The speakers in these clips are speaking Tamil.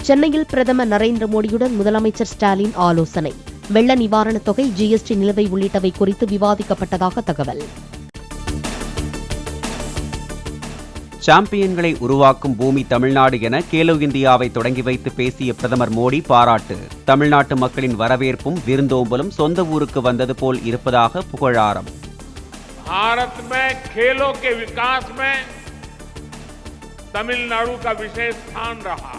சென்னையில் பிரதமர் நரேந்திர மோடியுடன் முதலமைச்சர் ஸ்டாலின் ஆலோசனை. வெள்ள நிவாரணத் தொகை, ஜிஎஸ்டி நிலுவை உள்ளிட்டவை குறித்து விவாதிக்கப்பட்டதாக தகவல். சாம்பியன்களை உருவாக்கும் பூமி தமிழ்நாடு என கேலோ இந்தியாவை தொடங்கி வைத்து பேசிய பிரதமர் மோடி பாராட்டு. தமிழ்நாட்டு மக்களின் வரவேற்பும் விருந்தோம்பலும் சொந்த ஊருக்கு வந்தது போல் இருப்பதாக புகழாரம். भारत में खेलों के विकास में तमिलनाडु का विशेष स्थान रहा.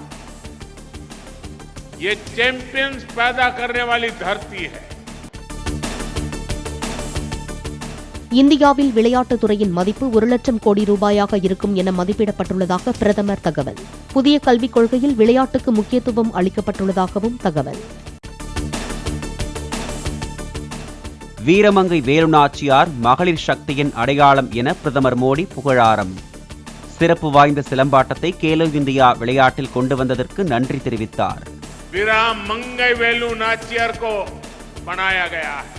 ये चैंपियंस पैदा करने वाली धरती है. இந்தியாவில் விளையாட்டுத் துறையின் மதிப்பு 1 லட்சம் கோடி ரூபாயாக இருக்கும் என மதிப்பிடப்பட்டுள்ளதாக பிரதமர் தகவல். புதிய கல்விக் கொள்கையில் விளையாட்டுக்கு முக்கியத்துவம் அளிக்கப்பட்டுள்ளதாகவும் தகவல். வீரமங்கை வேலுநாச்சியார் மகளிர் சக்தியின் அடையாளம் என பிரதமர் மோடி புகழாரம். சிறப்பு வாய்ந்த சிலம்பாட்டத்தை கேலோ இந்தியா விளையாட்டில் கொண்டு வந்ததற்கு நன்றி தெரிவித்தார். वीरामंगई वेलु नाचियर को बनाया गया है.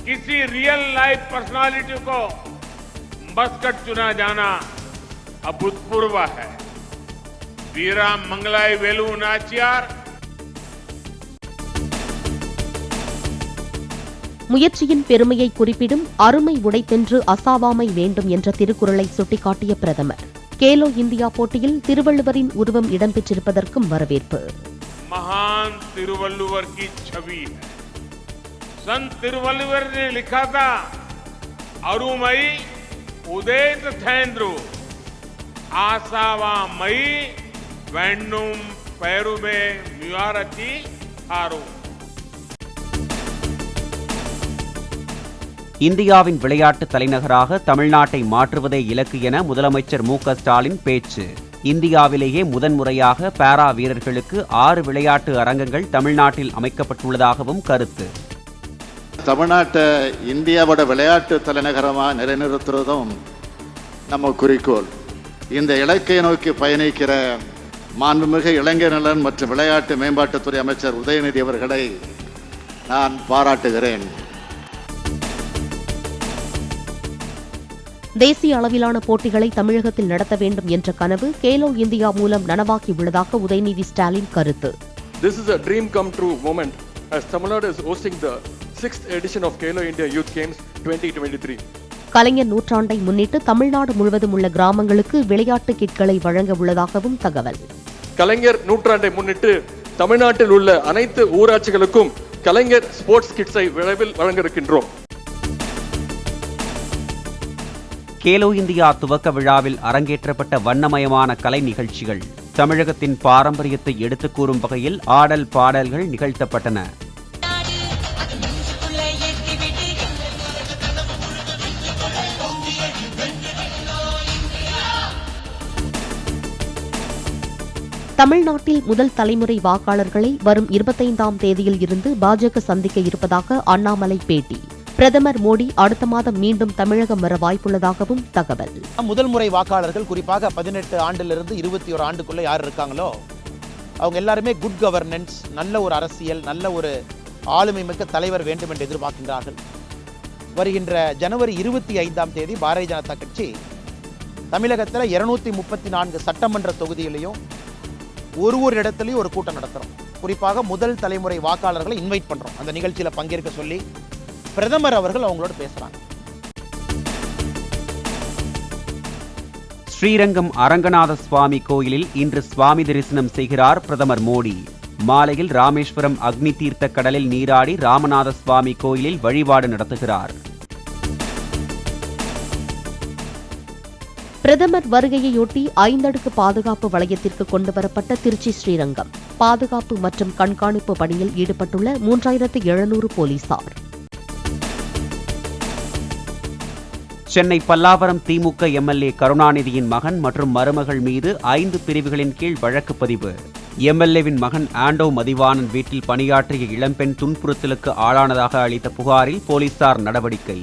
किसी रियल लाइफ पर्सनालिटी को मस्कट चुना जाना अभूतपूर्व है. वीरामंगई वेलु नाचियर முயற்சியின் பெருமையை குறிப்பிடும் அருமை உடைத்தென்று அசாவாமை வேண்டும் என்ற திருக்குறளை சுட்டிக்காட்டிய பிரதமர், கேலோ இந்தியா போட்டியில் திருவள்ளுவரின் உருவம் இடம்பெற்றிருப்பதற்கும் வரவேற்பு. महान तिरुवल्लुवर की छवि है. संत तिरुवल्लुवर ने लिखा था, अरुमई उदेत थेंद्रु आसावा मई वेन्नुम पैरुमे म्युआरती आरू. இந்தியாவின் விளையாட்டு தலைநகராக தமிழ்நாட்டை மாற்றுவதே இலக்கு என முதலமைச்சர் மு.க. ஸ்டாலின் பேச்சு. இந்தியாவிலேயே முதன்முறையாக பாரா வீரர்களுக்கு 6 விளையாட்டு அரங்கங்கள் தமிழ்நாட்டில் அமைக்கப்பட்டுள்ளதாகவும் கருத்து. தமிழ்நாட்டை இந்தியாவோட விளையாட்டு தலைநகரமாக நிலைநிறுத்துவதும் நம்ம குறிக்கோள். இந்த இலக்கை நோக்கி பயணிக்கிற மாண்புமிகு இளைஞர் நலன் மற்றும் விளையாட்டு மேம்பாட்டுத்துறை அமைச்சர் உதயநிதி அவர்களை நான் பாராட்டுகிறேன். தேசிய அளவிலான போட்டிகளை தமிழகத்தில் நடத்த வேண்டும் என்ற கனவு கேலோ இந்தியா மூலம் நனவாகியுள்ளதாக உதயநிதி ஸ்டாலின் கருத்து. This is a dream come true moment as Tamil Nadu is hosting the 6th edition of Kelo India Youth Games 2023. கலைஞர் நூற்றாண்டை முன்னிட்டு தமிழ்நாடு முழுவதும் உள்ள கிராமங்களுக்கு விளையாட்டு கிட்களை வழங்க உள்ளதாகவும் தகவல். கலைஞர் நூற்றாண்டை முன்னிட்டு தமிழ்நாட்டில் உள்ள அனைத்து ஊராட்சிகளுக்கும் கலைஞர் ஸ்போர்ட்ஸ் கிட்ஸை விரைவில் வழங்க இருக்கின்றோம். கேலோ இந்தியா துவக்க விழாவில் அரங்கேற்றப்பட்ட வண்ணமயமான கலை நிகழ்ச்சிகள். தமிழகத்தின் பாரம்பரியத்தை எடுத்துக் கூறும் வகையில் ஆடல் பாடல்கள் நிகழ்த்தப்பட்டன. தமிழ்நாட்டில் முதல் தலைமுறை வாக்காளர்களை வரும் 25ஆம் தேதியில் இருந்து பாஜக சந்திக்க இருப்பதாக அண்ணாமலை பேட்டி. பிரதமர் மோடி அடுத்த மாதம் மீண்டும் தமிழகம் வர வாய்ப்புள்ளதாகவும் தகவல். முதல் முறை வாக்காளர்கள் குறிப்பாக 18 ஆண்டிலிருந்து 21 ஆண்டுக்குள்ள யார் இருக்காங்களோ அவங்க எல்லாருமே குட் கவர்னன்ஸ், நல்ல ஒரு அரசியல், நல்ல ஒரு ஆளுமை மிக்க தலைவர் வேண்டும் என்று எதிர்பார்க்கின்றார்கள். வருகின்ற ஜனவரி 25ஆம் தேதி பாரதிய ஜனதா கட்சி தமிழகத்தில் 234 சட்டமன்ற தொகுதியிலையும் ஒரு இடத்துலையும் ஒரு கூட்டம் நடத்துகிறோம். குறிப்பாக முதல் தலைமுறை வாக்காளர்களை இன்வைட் பண்ணுறோம். அந்த நிகழ்ச்சியில் பங்கேற்க சொல்லி பிரதமர் அவர்கள் அவங்களோட பேசுறாங்க. ஸ்ரீரங்கம் அரங்கநாத சுவாமி கோயிலில் இன்று சுவாமி தரிசனம் செய்கிறார் பிரதமர் மோடி. மாலையில் ராமேஸ்வரம் அக்னி தீர்த்த கடலில் நீராடி ராமநாத சுவாமி கோயிலில் வழிபாடு நடத்துகிறார். பிரதமர் வருகையையொட்டி 5 அடுக்கு பாதுகாப்பு வளையத்திற்கு கொண்டுவரப்பட்ட திருச்சி ஸ்ரீரங்கம். பாதுகாப்பு மற்றும் கண்காணிப்பு பணியில் ஈடுபட்டுள்ள 3700 போலீசார். சென்னை பல்லாவரம் திமுக எம்எல்ஏ கருணாநிதியின் மகன் மற்றும் மருமகள் மீது 5 பிரிவுகளின் கீழ் வழக்கு பதிவு. எம்எல்ஏவின் மகன் ஆண்டோ மதிவாணன் வீட்டில் பணியாற்றிய இளம்பெண் துன்புறுத்தலுக்கு ஆளானதாக அளித்த புகாரில் போலீசார் நடவடிக்கை.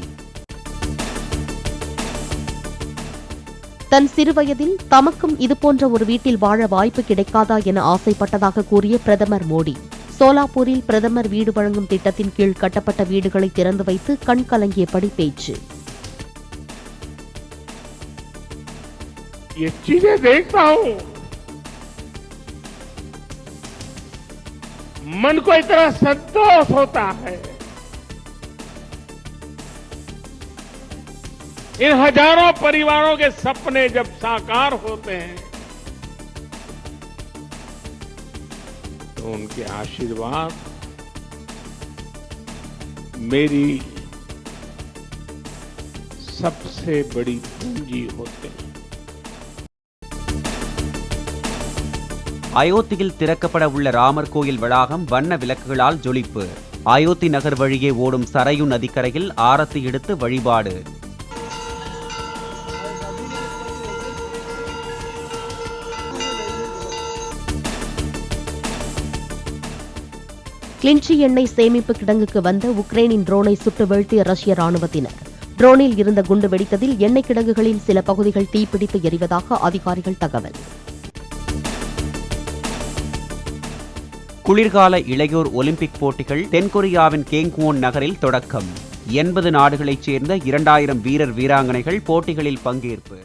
தன் சிறுவயதில் தமக்கும் இதுபோன்ற ஒரு வீட்டில் வாழ வாய்ப்பு கிடைக்காதா என ஆசைப்பட்டதாக கூறிய பிரதமர் மோடி, சோலாப்பூரில் பிரதமர் வீடு வழங்கும் திட்டத்தின் கீழ் கட்டப்பட்ட வீடுகளை திறந்து வைத்து கண் கலங்கியபடி பேச்சு. ये चीजें देखता हूं मन को इतना संतोष होता है। इन हजारों परिवारों के सपने जब साकार होते हैं तो उनके आशीर्वाद मेरी सबसे बड़ी पूंजी होते हैं। அயோத்தியில் திறக்கப்பட உள்ள ராமர் கோயில் வளாகம் வண்ண விளக்குகளால் ஜொலிப்பு. அயோத்தி நகர் வழியே ஓடும் சரையு நதிக்கரையில் ஆரத்தி எடுத்து வழிபாடு. கிளின்ச்சி எண்ணெய் சேமிப்பு கிடங்குக்கு வந்த உக்ரைனின் ட்ரோனை சுட்டு வீழ்த்திய ரஷ்ய ராணுவத்தினர். ட்ரோனில் இருந்த குண்டு வெடித்ததில் எண்ணெய் கிடங்குகளின் சில பகுதிகள் தீப்பிடித்து எரிவதாக அதிகாரிகள் தகவல். குளிர்கால இளையோர் ஒலிம்பிக் போட்டிகள் தென்கொரியாவின் கேங்க்வோன் நகரில் தொடக்கம். 80 நாடுகளைச் சேர்ந்த 2000 வீரர் வீராங்கனைகள் போட்டிகளில் பங்கேற்பு.